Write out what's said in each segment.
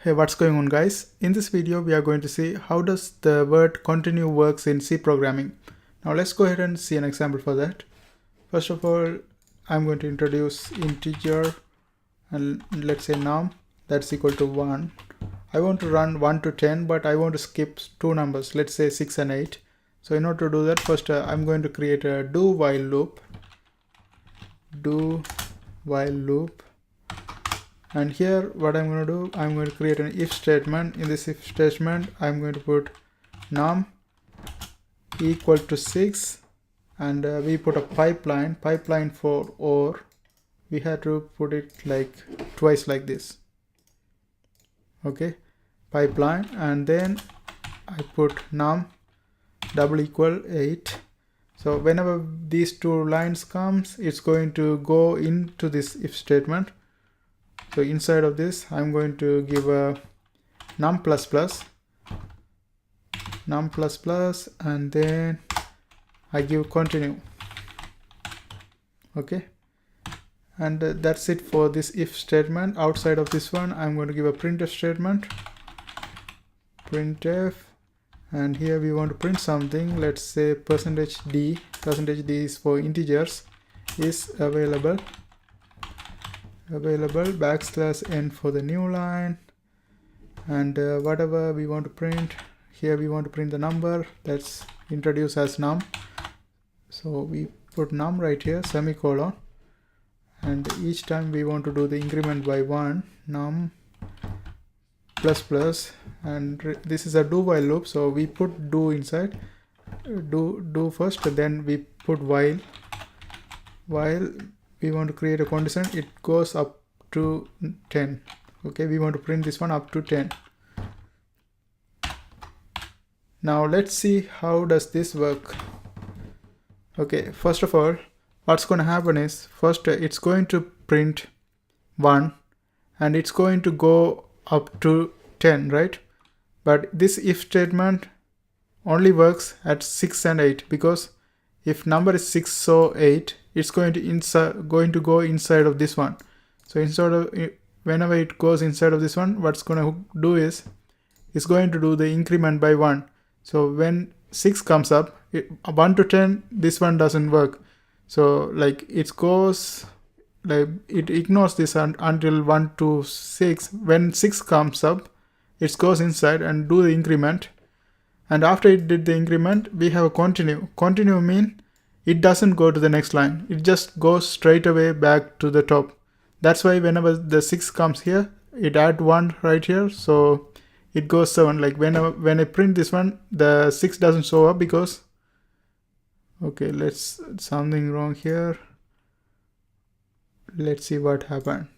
Hey, what's going on guys? In this video we are going to see how does the word continue works in C programming. Now let's go ahead and see an example for that. First of all, I'm going to introduce integer and let's say num that's equal to 1. I want to run 1 to 10 but I want to skip two numbers, let's say 6 and 8. So in order to do that, first I'm going to create a do while loop. And here what I'm going to do, I'm going to create an if statement. In this if statement I'm going to put num equal to 6 and we put a pipeline for or. We had to put it like twice like this, okay, pipeline, and then I put num double equal 8. So whenever these two lines comes, it's going to go into this if statement. So inside of this I'm going to give a num plus plus and then I give continue, okay, and that's it for this if statement. Outside of this one I'm going to give a printf statement, printf, and here we want to print something. Let's say %d is for integers, is available \n for the new line, and whatever we want to print here, we want to print the number that's introduced as num, so we put num right here, semicolon, and each time we want to do the increment by 1, num plus plus, and this is a do while loop, so we put do inside, do first, then we put while we want to create a condition, it goes up to 10, okay, we want to print this one up to 10. Now let's see how does this work. Okay, first of all, what's going to happen is, first it's going to print 1 and it's going to go up to 10, right? But this if statement only works at 6 and 8, because if number is 6 so 8, it's going to go inside of this one. So instead of, whenever it goes inside of this one, what's going to do is it's going to do the increment by 1. So when 6 comes up, 1 to 10, this one doesn't work. So like it goes, like it ignores this until 1 to 6. When 6 comes up, it goes inside and do the increment. And after it did the increment, we have a continue. Continue mean it doesn't go to the next line. It just goes straight away back to the top. That's why whenever the 6 comes here, it add 1 right here. So it goes 7. Like when I print this one, the 6 doesn't show up because, okay, something wrong here. Let's see what happened.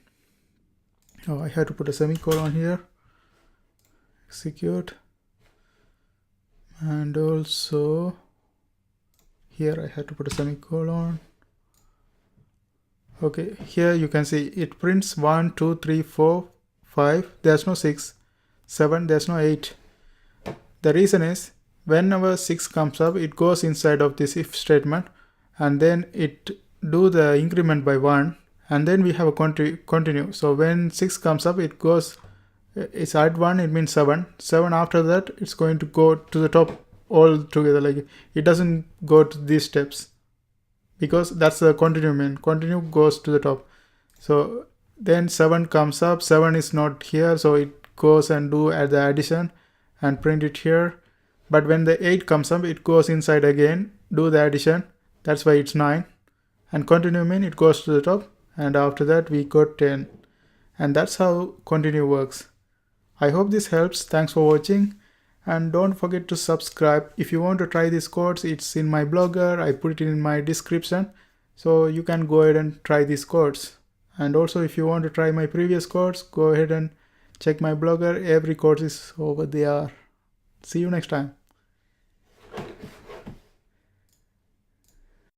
Oh, I had to put a semicolon here. Execute. And also here I had to put a semicolon. Okay, here you can see it prints 1 2 3 4 5, there's no 6, 7, there's no 8. The reason is whenever 6 comes up, it goes inside of this if statement and then it do the increment by 1, and then we have a continue. So when 6 comes up, it goes, it's add 1, it means 7 after that, it's going to go to the top all together. Like it doesn't go to these steps because that's the continue mean. Continue goes to the top. So then 7 comes up, 7 is not here, so it goes and do at the addition and print it here. But when the 8 comes up, it goes inside again, do the addition, that's why it's 9. And continue mean it goes to the top, and after that we got 10. And that's how continue works. I hope this helps. Thanks for watching. And don't forget to subscribe. If you want to try these codes, it's in my blogger. I put it in my description. So you can go ahead and try these codes. And also if you want to try my previous codes, go ahead and check my blogger. Every code is over there. See you next time.